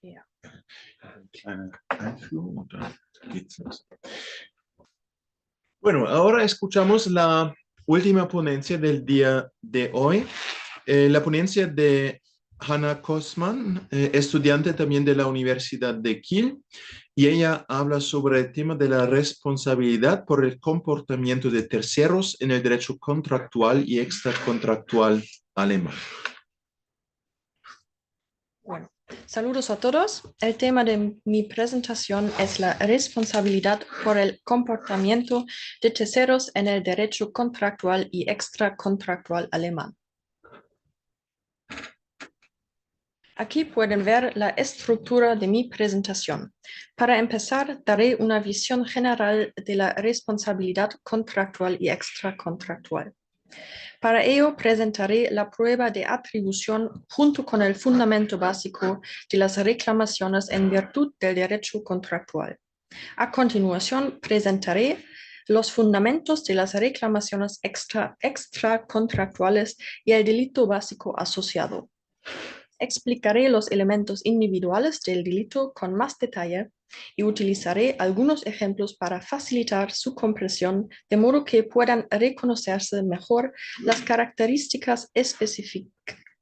Ja. Kleine Einführung und dann geht's los. Bueno, ahora escuchamos la última ponencia del día de hoy, la ponencia de Hannah Kosman, estudiante también de la Universidad de Kiel, y ella habla sobre el tema de la responsabilidad por el comportamiento de terceros en el derecho contractual y extracontractual alemán. Bueno, saludos a todos. El tema de mi presentación es la responsabilidad por el comportamiento de terceros en el derecho contractual y extracontractual alemán. Aquí pueden ver la estructura de mi presentación. Para empezar, daré una visión general de la responsabilidad contractual y extracontractual. Para ello, presentaré la prueba de atribución junto con el fundamento básico de las reclamaciones en virtud del derecho contractual. A continuación, presentaré los fundamentos de las reclamaciones extracontractuales y el delito básico asociado. Explicaré los elementos individuales del delito con más detalle y utilizaré algunos ejemplos para facilitar su comprensión de modo que puedan reconocerse mejor las características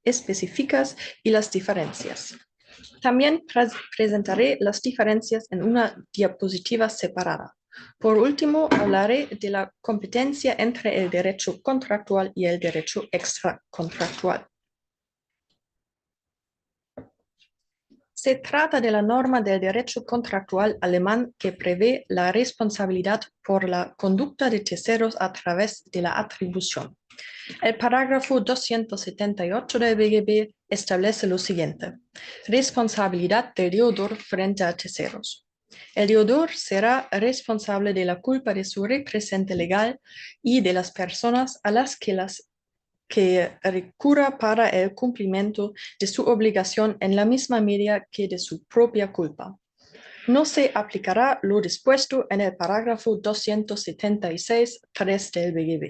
específicas y las diferencias. También presentaré las diferencias en una diapositiva separada. Por último, hablaré de la competencia entre el derecho contractual y el derecho extracontractual. Se trata de la norma del derecho contractual alemán que prevé la responsabilidad por la conducta de terceros a través de la atribución. El parágrafo 278 del BGB establece lo siguiente: responsabilidad del deudor frente a terceros. El deudor será responsable de la culpa de su representante legal y de las personas a las que recurra para el cumplimiento de su obligación en la misma medida que de su propia culpa. No se aplicará lo dispuesto en el parágrafo 276.3 del BGB.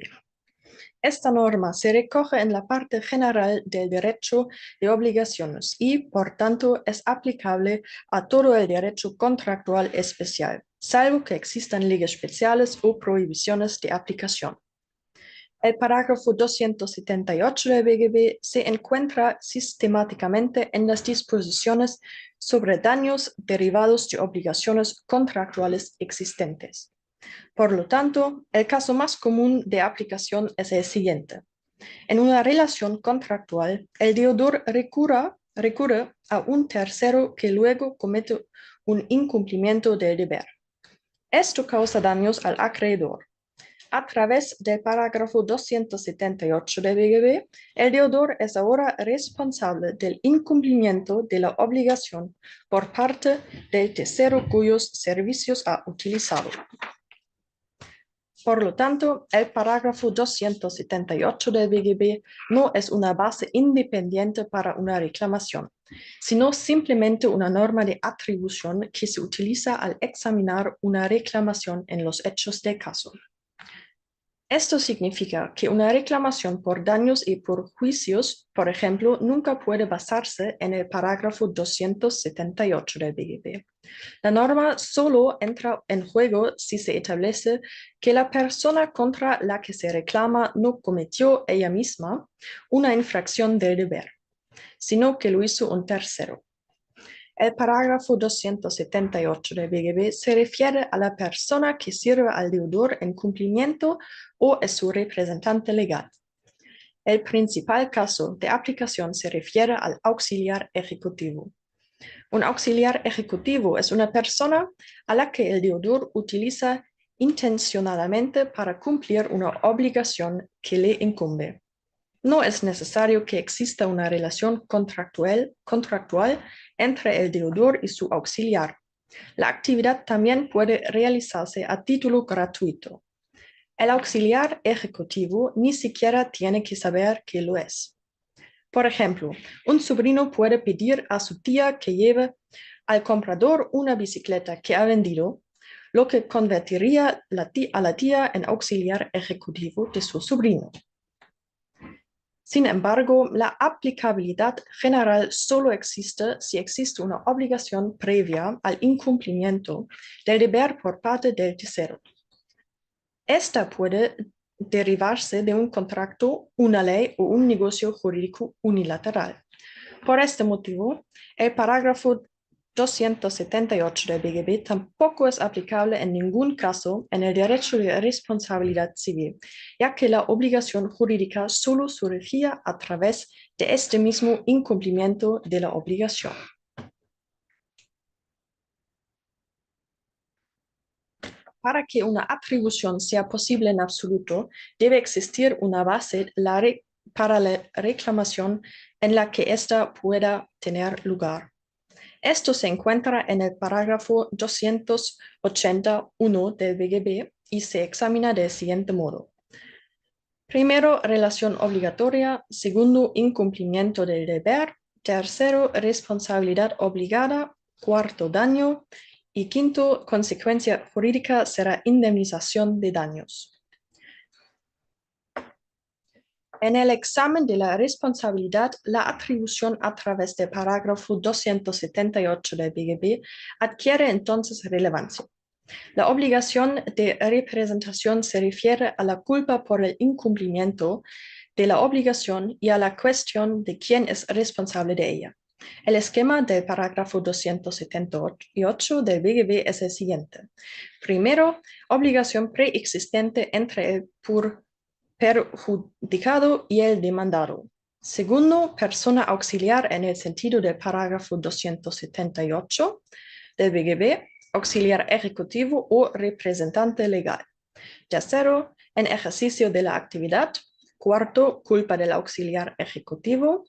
Esta norma se recoge en la parte general del derecho de obligaciones y, por tanto, es aplicable a todo el derecho contractual especial, salvo que existan leyes especiales o prohibiciones de aplicación. El parágrafo 278 del BGB se encuentra sistemáticamente en las disposiciones sobre daños derivados de obligaciones contractuales existentes. Por lo tanto, el caso más común de aplicación es el siguiente. En una relación contractual, el deudor recurre a un tercero que luego comete un incumplimiento del deber. Esto causa daños al acreedor. A través del parágrafo 278 del BGB, el deudor es ahora responsable del incumplimiento de la obligación por parte del tercero cuyos servicios ha utilizado. Por lo tanto, el parágrafo 278 del BGB no es una base independiente para una reclamación, sino simplemente una norma de atribución que se utiliza al examinar una reclamación en los hechos del caso. Esto significa que una reclamación por daños y por juicios, por ejemplo, nunca puede basarse en el parágrafo 278 del BGB. La norma solo entra en juego si se establece que la persona contra la que se reclama no cometió ella misma una infracción del deber, sino que lo hizo un tercero. El parágrafo 278 del BGB se refiere a la persona que sirve al deudor en cumplimiento o es su representante legal. El principal caso de aplicación se refiere al auxiliar ejecutivo. Un auxiliar ejecutivo es una persona a la que el deudor utiliza intencionadamente para cumplir una obligación que le incumbe. No es necesario que exista una relación contractual entre el deudor y su auxiliar. La actividad también puede realizarse a título gratuito. El auxiliar ejecutivo ni siquiera tiene que saber que lo es. Por ejemplo, un sobrino puede pedir a su tía que lleve al comprador una bicicleta que ha vendido, lo que convertiría a la tía en auxiliar ejecutivo de su sobrino. Sin embargo, la aplicabilidad general solo existe si existe una obligación previa al incumplimiento del deber por parte del tercero. Esta puede derivarse de un contrato, una ley o un negocio jurídico unilateral. Por este motivo, el parágrafo 278 del BGB tampoco es aplicable en ningún caso en el derecho de responsabilidad civil, ya que la obligación jurídica solo surgía a través de este mismo incumplimiento de la obligación. Para que una atribución sea posible en absoluto, debe existir una base para la reclamación en la que ésta pueda tener lugar. Esto se encuentra en el parágrafo 281 del BGB y se examina del siguiente modo. Primero, relación obligatoria. Segundo, incumplimiento del deber. Tercero, responsabilidad obligada. Cuarto, daño. Y quinto, consecuencia jurídica será indemnización de daños. En el examen de la responsabilidad, la atribución a través del parágrafo 278 del BGB adquiere entonces relevancia. La obligación de representación se refiere a la culpa por el incumplimiento de la obligación y a la cuestión de quién es responsable de ella. El esquema del parágrafo 278 del BGB es el siguiente. Primero, obligación preexistente entre el perjudicado y el demandado. Segundo, persona auxiliar en el sentido del parágrafo 278 del BGB, auxiliar ejecutivo o representante legal. Tercero, en ejercicio de la actividad. Cuarto, culpa del auxiliar ejecutivo.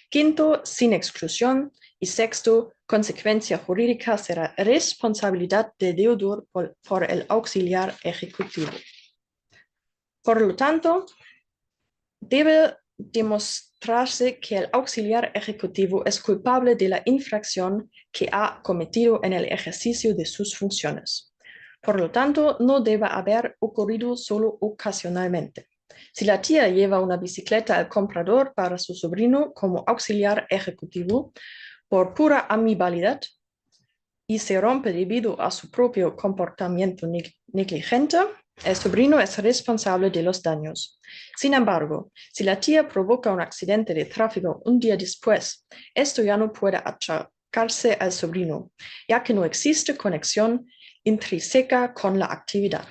Quinto, sin exclusión. Y sexto, consecuencia jurídica será responsabilidad del deudor por el auxiliar ejecutivo. Por lo tanto, debe demostrarse que el auxiliar ejecutivo es culpable de la infracción que ha cometido en el ejercicio de sus funciones. Por lo tanto, no debe haber ocurrido solo ocasionalmente. Si la tía lleva una bicicleta al comprador para su sobrino como auxiliar ejecutivo por pura amabilidad y se rompe debido a su propio comportamiento negligente, el sobrino es responsable de los daños. Sin embargo, si la tía provoca un accidente de tráfico un día después, esto ya no puede achacarse al sobrino, ya que no existe conexión intrínseca con la actividad.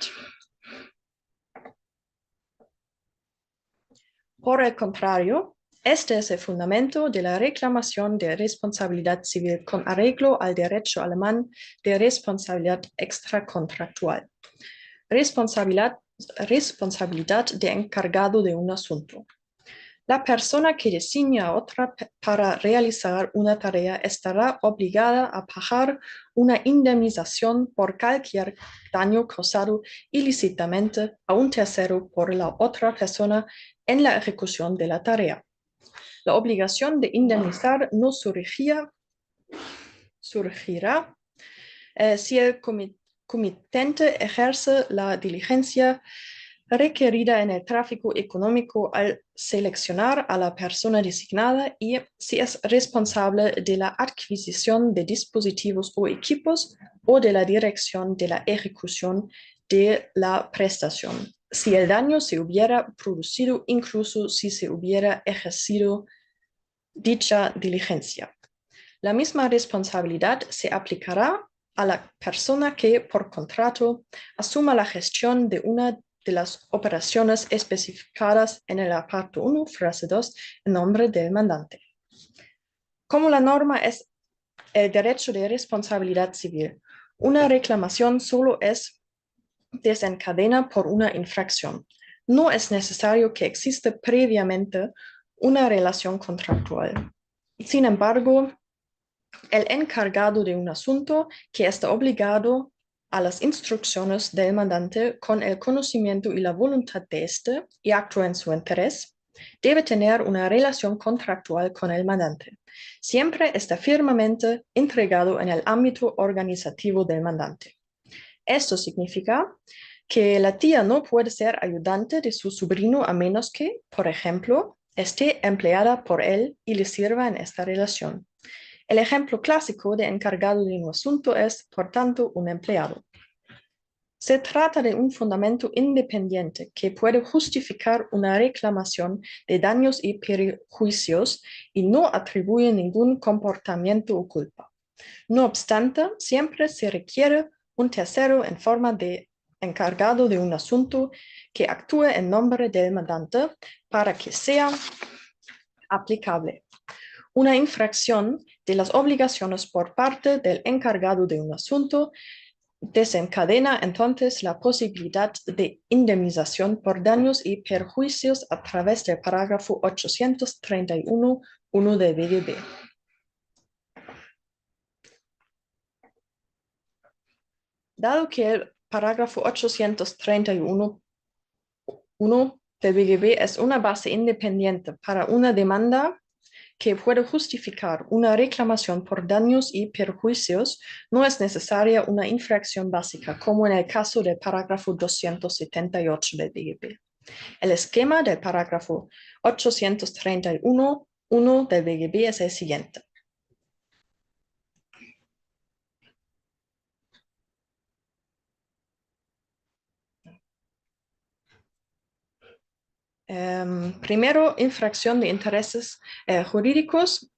Por el contrario, este es el fundamento de la reclamación de responsabilidad civil con arreglo al derecho alemán de responsabilidad extracontractual. Responsabilidad de encargado de un asunto. La persona que designa a otra para realizar una tarea estará obligada a pagar una indemnización por cualquier daño causado ilícitamente a un tercero por la otra persona en la ejecución de la tarea. La obligación de indemnizar no surgirá si el comitente ejerce la diligencia requerida en el tráfico económico al seleccionar a la persona designada y si es responsable de la adquisición de dispositivos o equipos o de la dirección de la ejecución de la prestación. Si el daño se hubiera producido incluso si se hubiera ejercido dicha diligencia. La misma responsabilidad se aplicará a la persona que, por contrato, asuma la gestión de una de las operaciones especificadas en el apartado 1, frase 2, en nombre del mandante. Como la norma es el derecho de responsabilidad civil, una reclamación solo es desencadena por una infracción. No es necesario que exista previamente una relación contractual. Sin embargo, el encargado de un asunto que está obligado a las instrucciones del mandante con el conocimiento y la voluntad de éste y actúa en su interés, debe tener una relación contractual con el mandante. Siempre está firmemente entregado en el ámbito organizativo del mandante. Esto significa que la tía no puede ser ayudante de su sobrino a menos que, por ejemplo, esté empleada por él y le sirva en esta relación. El ejemplo clásico de encargado de un asunto es, por tanto, un empleado. Se trata de un fundamento independiente que puede justificar una reclamación de daños y perjuicios y no atribuye ningún comportamiento o culpa. No obstante, siempre se requiere un tercero en forma de encargado de un asunto que actúe en nombre del mandante para que sea aplicable. Una infracción de las obligaciones por parte del encargado de un asunto desencadena entonces la posibilidad de indemnización por daños y perjuicios a través del parágrafo 831.1 del BGB. Dado que el parágrafo 831.1 del BGB es una base independiente para una demanda que puede justificar una reclamación por daños y perjuicios, no es necesaria una infracción básica, como en el caso del parágrafo 278 del BGB. El esquema del parágrafo 831.1 del BGB es el siguiente. Primero, infracción de intereses jurídicos.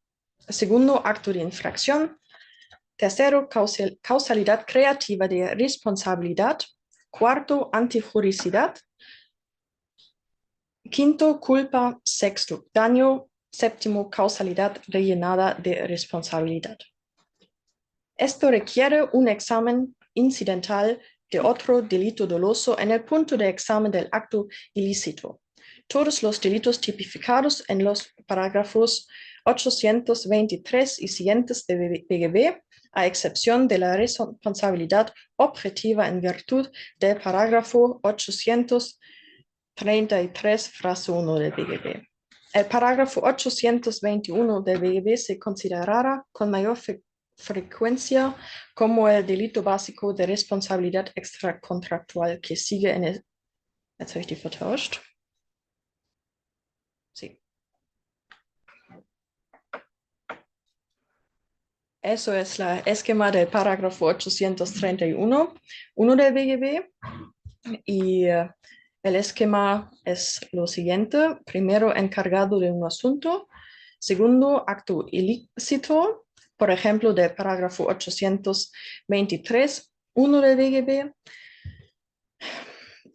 Segundo, acto de infracción. Tercero, causalidad creativa de responsabilidad. Cuarto, antijuricidad. Quinto, culpa. Sexto, daño. Séptimo, causalidad rellenada de responsabilidad. Esto requiere un examen incidental de otro delito doloso en el punto de examen del acto ilícito. Todos los delitos tipificados en los parágrafos 823 y siguientes de BGB, a excepción de la responsabilidad objetiva en virtud del parágrafo 833, frase 1 del BGB. El parágrafo 821 del BGB se considerará con mayor frecuencia como el delito básico de responsabilidad extracontractual que sigue en el... Jetzt habe ich die vertauscht. Sí. Eso es la esquema del parágrafo 831.1 del BGB. Y el esquema es lo siguiente. Primero, encargado de un asunto. Segundo, acto ilícito, por ejemplo, del parágrafo 823.1 del BGB.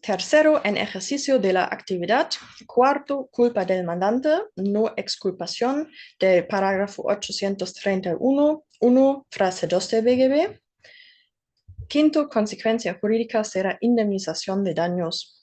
Tercero, en ejercicio de la actividad. Cuarto, culpa del mandante, no exculpación, del parágrafo 831.1, frase 2 del BGB. Quinto, consecuencia jurídica será indemnización de daños.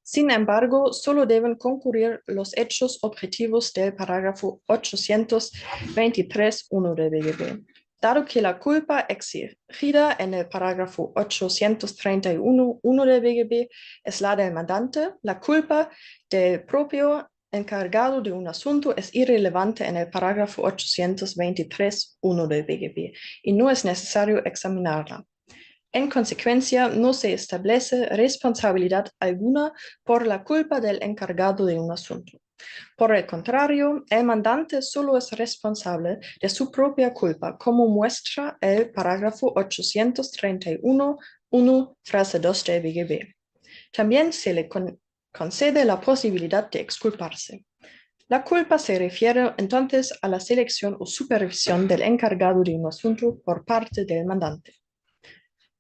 Sin embargo, solo deben concurrir los hechos objetivos del parágrafo 823.1 del BGB. Dado que la culpa exigida en el parágrafo 831.1 del BGB es la del mandante, la culpa del propio encargado de un asunto es irrelevante en el parágrafo 823.1 del BGB y no es necesario examinarla. En consecuencia, no se establece responsabilidad alguna por la culpa del encargado de un asunto. Por el contrario, el mandante solo es responsable de su propia culpa, como muestra el parágrafo 831.1, frase 2 del BGB. También se le concede la posibilidad de exculparse. La culpa se refiere entonces a la selección o supervisión del encargado de un asunto por parte del mandante.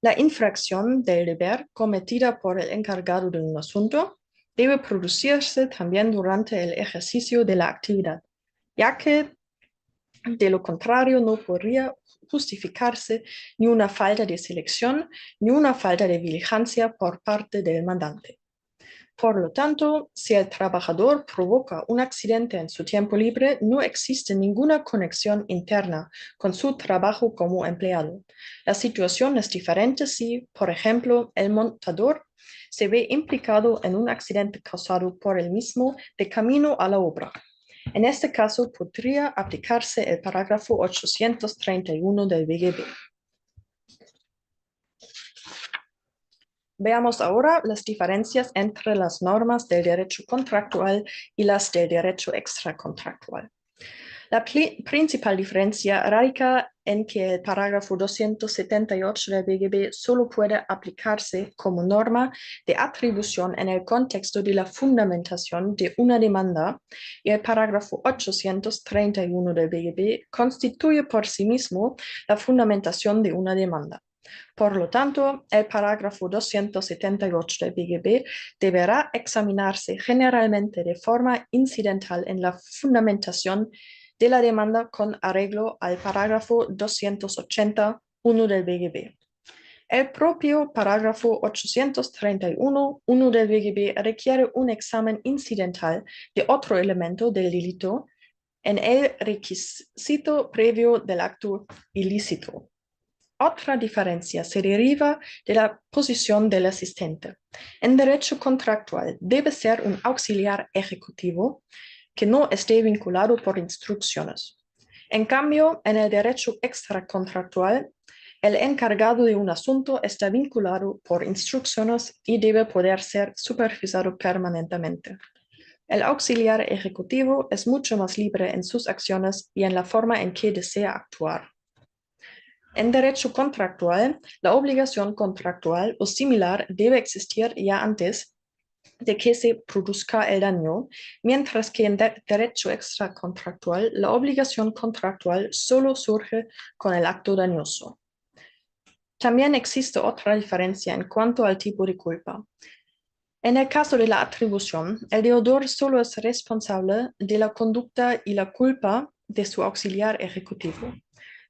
La infracción del deber cometida por el encargado de un asunto debe producirse también durante el ejercicio de la actividad, ya que de lo contrario no podría justificarse ni una falta de selección ni una falta de vigilancia por parte del mandante. Por lo tanto, si el trabajador provoca un accidente en su tiempo libre, no existe ninguna conexión interna con su trabajo como empleado. La situación es diferente si, por ejemplo, el montador se ve implicado en un accidente causado por él mismo de camino a la obra. En este caso, podría aplicarse el parágrafo 831 del BGB. Veamos ahora las diferencias entre las normas del derecho contractual y las del derecho extracontractual. La principal diferencia radica en que el parágrafo 278 del BGB solo puede aplicarse como norma de atribución en el contexto de la fundamentación de una demanda y el parágrafo 831 del BGB constituye por sí mismo la fundamentación de una demanda. Por lo tanto, el parágrafo 278 del BGB deberá examinarse generalmente de forma incidental en la fundamentación de la demanda con arreglo al parágrafo 281 del BGB. El propio parágrafo 831 del BGB requiere un examen incidental de otro elemento del delito en el requisito previo del acto ilícito. Otra diferencia se deriva de la posición del asistente. En derecho contractual debe ser un auxiliar ejecutivo que no esté vinculado por instrucciones. En cambio, en el derecho extracontractual, el encargado de un asunto está vinculado por instrucciones y debe poder ser supervisado permanentemente. El auxiliar ejecutivo es mucho más libre en sus acciones y en la forma en que desea actuar. En derecho contractual, la obligación contractual o similar debe existir ya antes de que se produzca el daño, mientras que en derecho extracontractual, la obligación contractual solo surge con el acto dañoso. También existe otra diferencia en cuanto al tipo de culpa. En el caso de la atribución, el deudor solo es responsable de la conducta y la culpa de su auxiliar ejecutivo.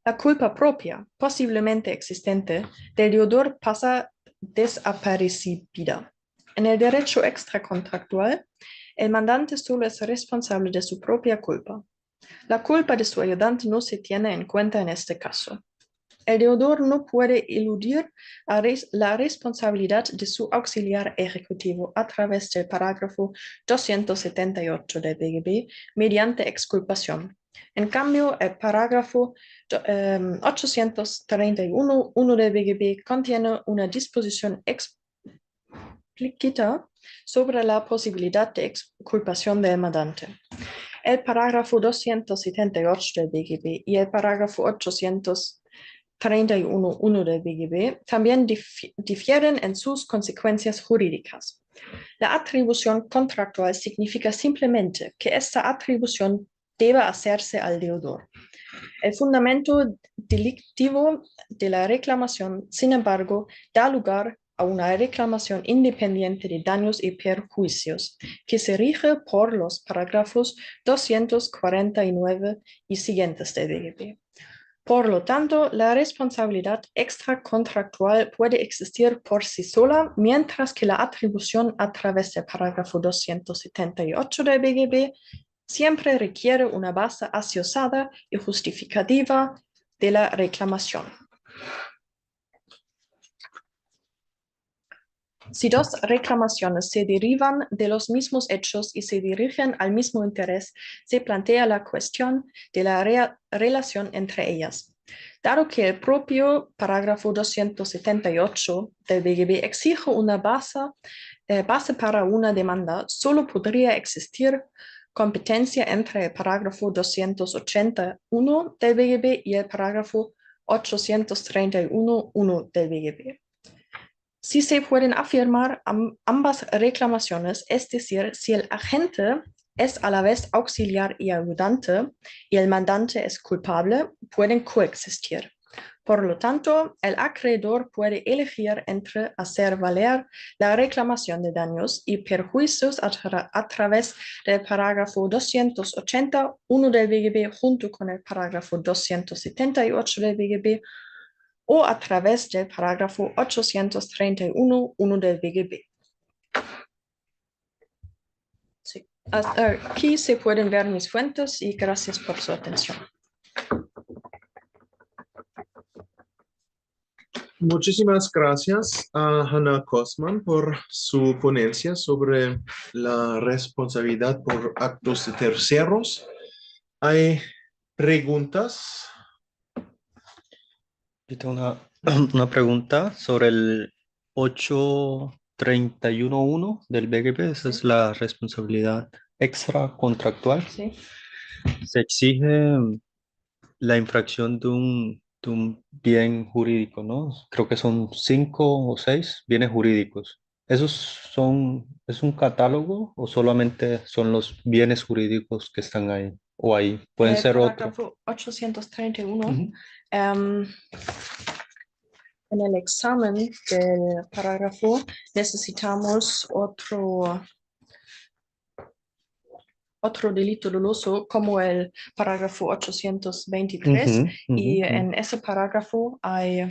La culpa propia, posiblemente existente, del deudor pasa desapercibida. En el derecho extracontractual, el mandante solo es responsable de su propia culpa. La culpa de su ayudante no se tiene en cuenta en este caso. El deudor no puede eludir la responsabilidad de su auxiliar ejecutivo a través del parágrafo 278 del BGB mediante exculpación. En cambio, el parágrafo 831 del BGB contiene una disposición explícita sobre la posibilidad de exculpación del mandante. El parágrafo 278 del BGB y el parágrafo 831 del BGB también difieren en sus consecuencias jurídicas. La atribución contractual significa simplemente que esta atribución debe hacerse al deudor. El fundamento delictivo de la reclamación, sin embargo, da lugar a una reclamación independiente de daños y perjuicios, que se rige por los parágrafos 249 y siguientes del BGB. Por lo tanto, la responsabilidad extracontractual puede existir por sí sola, mientras que la atribución a través del parágrafo 278 del BGB siempre requiere una base asesorada y justificativa de la reclamación. Si dos reclamaciones se derivan de los mismos hechos y se dirigen al mismo interés, se plantea la cuestión de la relación entre ellas. Dado que el propio parágrafo 278 del BGB exige una base para una demanda, solo podría existir competencia entre el parágrafo 281 del BGB y el parágrafo 831 del BGB. Si se pueden afirmar ambas reclamaciones, es decir, si el agente es a la vez auxiliar y ayudante y el mandante es culpable, pueden coexistir. Por lo tanto, el acreedor puede elegir entre hacer valer la reclamación de daños y perjuicios a través del parágrafo 281 del BGB junto con el parágrafo 278 del BGB o a través del parágrafo 831 del BGB. Sí. Hasta aquí se pueden ver mis fuentes y gracias por su atención. Muchísimas gracias a Hannah Kosman por su ponencia sobre la responsabilidad por actos de terceros. ¿Hay preguntas? Yo tengo una pregunta sobre 831.1 del BGB, esa es la responsabilidad extra contractual. Sí. Se exige la infracción de un bien jurídico, ¿no? Creo que son 5 o 6 bienes jurídicos. ¿Es un catálogo o solamente son los bienes jurídicos que están ahí? O ahí, pueden El ser otros. parágrafo 831. Ujú. em, en el examen del parágrafo necesitamos otro delito doloso como el parágrafo 823 Ujú, y ujú, en ese parágrafo hay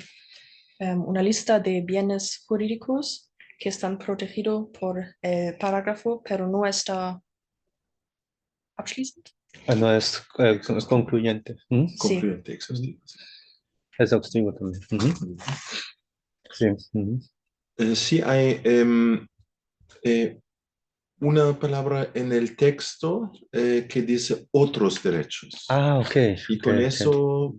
una lista de bienes jurídicos que están protegidos por el parágrafo, pero no está abschließend. No es, es concluyente. Ujú. Sí. Concluyente, exhaustivo. Sí. Exhaustivo también. Ujú. Sí. Ujú. Sí, hay una palabra en el texto que dice otros derechos. Ah, ok. Y Ok, con ok. eso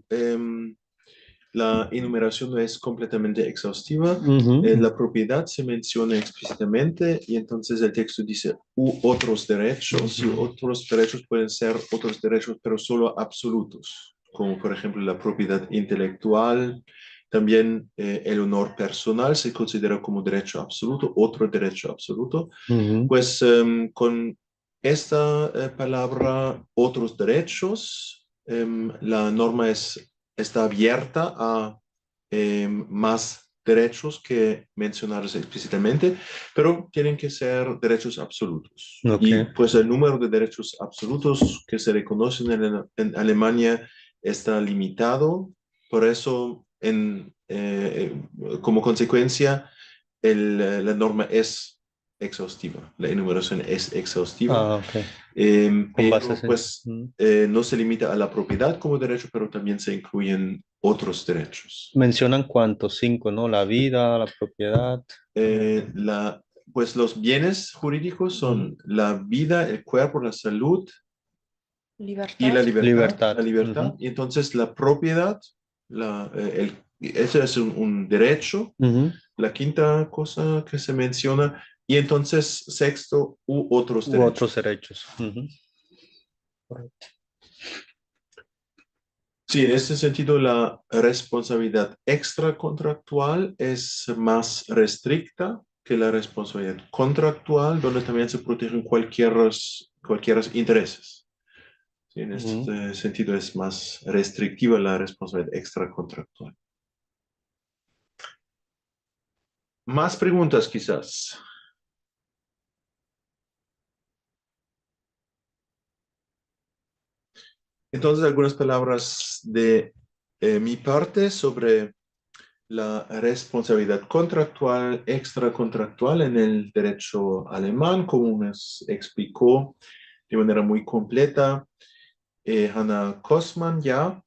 la enumeración no es completamente exhaustiva. Ujú. La propiedad se menciona explícitamente y entonces el texto dice u otros derechos, y otros derechos pueden ser otros derechos, pero solo absolutos, como por ejemplo la propiedad intelectual. También el honor personal se considera como derecho absoluto, otro derecho absoluto. Ujú. Pues con esta palabra otros derechos, la norma está abierta a más derechos que mencionados explícitamente, pero tienen que ser derechos absolutos. Ok. Y pues el número de derechos absolutos que se reconocen en Alemania está limitado, por eso como consecuencia la norma es exhaustiva, la enumeración es exhaustiva, Ah, ok. Con pero bases en... pues no se limita a la propiedad como derecho, pero también se incluyen otros derechos. Mencionan cuántos, 5, ¿no? La vida, la propiedad. Eh, la, pues los bienes jurídicos son la vida, el cuerpo, la salud y la Libertad. libertad. Libertad. La libertad. Ujú. Y entonces la propiedad, ese es un derecho. Ujú. La quinta cosa que se menciona. Y entonces sexto, u otros U otros derechos. derechos. Ujú. Correcto. Sí, en este sentido, la responsabilidad extracontractual es más restricta que la responsabilidad contractual, donde también se protegen cualquier intereses. Sí, en Ujú. este sentido es más restrictiva la responsabilidad extracontractual. Más preguntas quizás. Entonces, algunas palabras de mi parte sobre la responsabilidad contractual, extracontractual en el derecho alemán, como nos explicó de manera muy completa Hannah Kosman ya.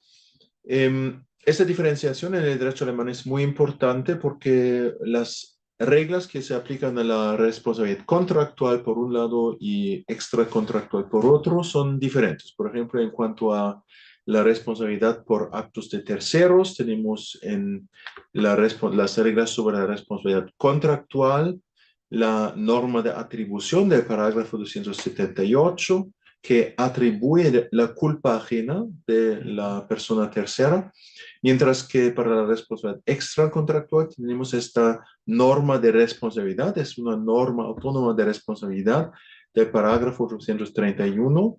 Esta diferenciación en el derecho alemán es muy importante porque las reglas que se aplican a la responsabilidad contractual por un lado y extracontractual por otro son diferentes. Por ejemplo, en cuanto a la responsabilidad por actos de terceros, tenemos en las reglas sobre la responsabilidad contractual la norma de atribución del parágrafo 278 que atribuye la culpa ajena de la persona tercera, mientras que para la responsabilidad extracontractual tenemos esta norma de responsabilidad, es una norma autónoma de responsabilidad del parágrafo 831,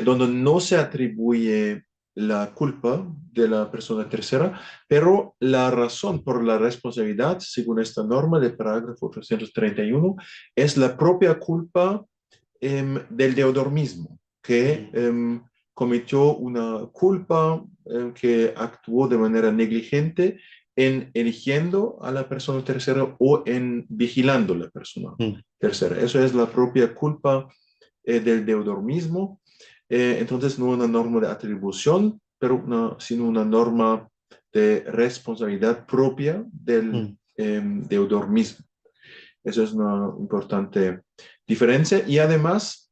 donde no se atribuye la culpa de la persona tercera, pero la razón por la responsabilidad, según esta norma del parágrafo 831, es la propia culpa del deudor mismo, que cometió una culpa, que actuó de manera negligente en eligiendo a la persona tercera o en vigilando a la persona Mm. tercera. Eso es la propia culpa del deudor mismo. Entonces, no una norma de atribución, pero sino una norma de responsabilidad propia del Mm. deudor mismo. Eso es una importante diferencia. Y además,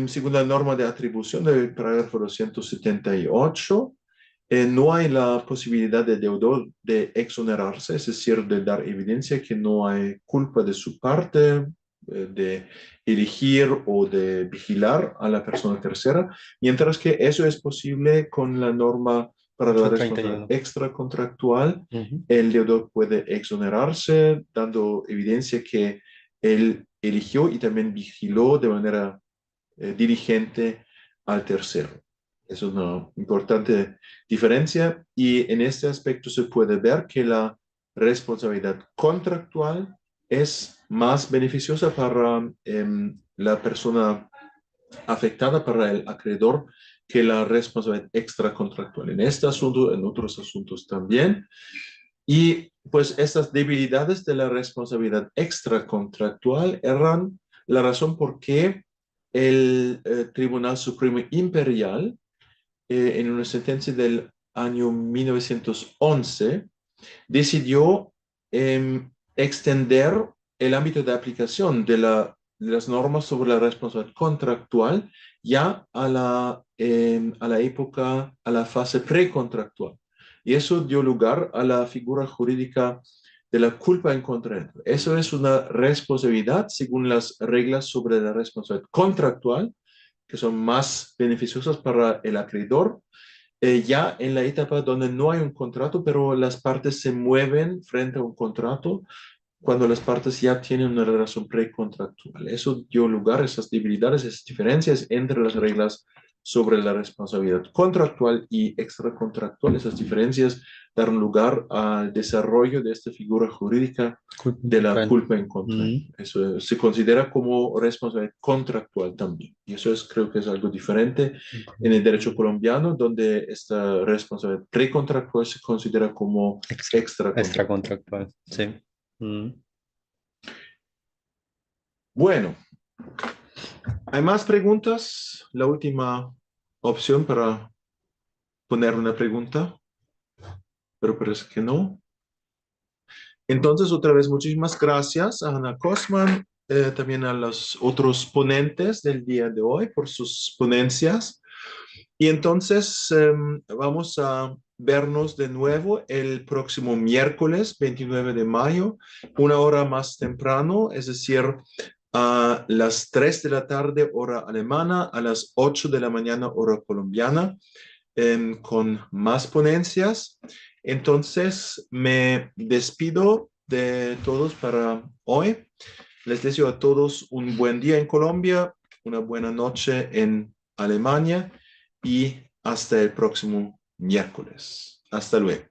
según la norma de atribución del parágrafo 278, no hay la posibilidad del deudor de exonerarse, es decir, de dar evidencia que no hay culpa de su parte, de elegir o de vigilar a la persona tercera, mientras que eso es posible con la norma para la responsabilidad 831. extracontractual. Ujú. El deudor puede exonerarse dando evidencia que él eligió y también vigiló de manera diligente al tercero. Es una importante diferencia y en este aspecto se puede ver que la responsabilidad contractual es más beneficiosa para la persona afectada, para el acreedor, que la responsabilidad extracontractual. En este asunto, en otros asuntos también. Y pues estas debilidades de la responsabilidad extracontractual eran la razón por qué el Tribunal Supremo Imperial, en una sentencia del año 1911, decidió extender el ámbito de aplicación de las normas sobre la responsabilidad contractual ya a la época, a la fase precontractual. Y eso dio lugar a la figura jurídica de la culpa en contrato. Eso es una responsabilidad según las reglas sobre la responsabilidad contractual, que son más beneficiosas para el acreedor, ya en la etapa donde no hay un contrato, pero las partes se mueven frente a un contrato cuando las partes ya tienen una relación precontractual. Eso dio lugar a esas debilidades, esas diferencias entre las reglas sobre la responsabilidad contractual y extracontractual. Esas diferencias dieron lugar al desarrollo de esta figura jurídica Culpa en de la contrato. culpa en contrato. Eso se considera como responsabilidad contractual también. Y eso es, creo que es algo diferente en el derecho colombiano, donde esta responsabilidad precontractual se considera como extracontractual. Extracontractual, sí. Bueno, ¿hay más preguntas? La última opción para poner una pregunta, pero parece que no. Entonces, otra vez, muchísimas gracias a Hannah Cosman, también a los otros ponentes del día de hoy por sus ponencias. Y entonces vamos a vernos de nuevo el próximo miércoles 29 de mayo, una hora más temprano, es decir, a las 3 de la tarde, hora alemana, a las 8 de la mañana, hora colombiana, con más ponencias. Entonces, me despido de todos para hoy. Les deseo a todos un buen día en Colombia, una buena noche en Alemania y hasta el próximo miércoles. Hasta luego.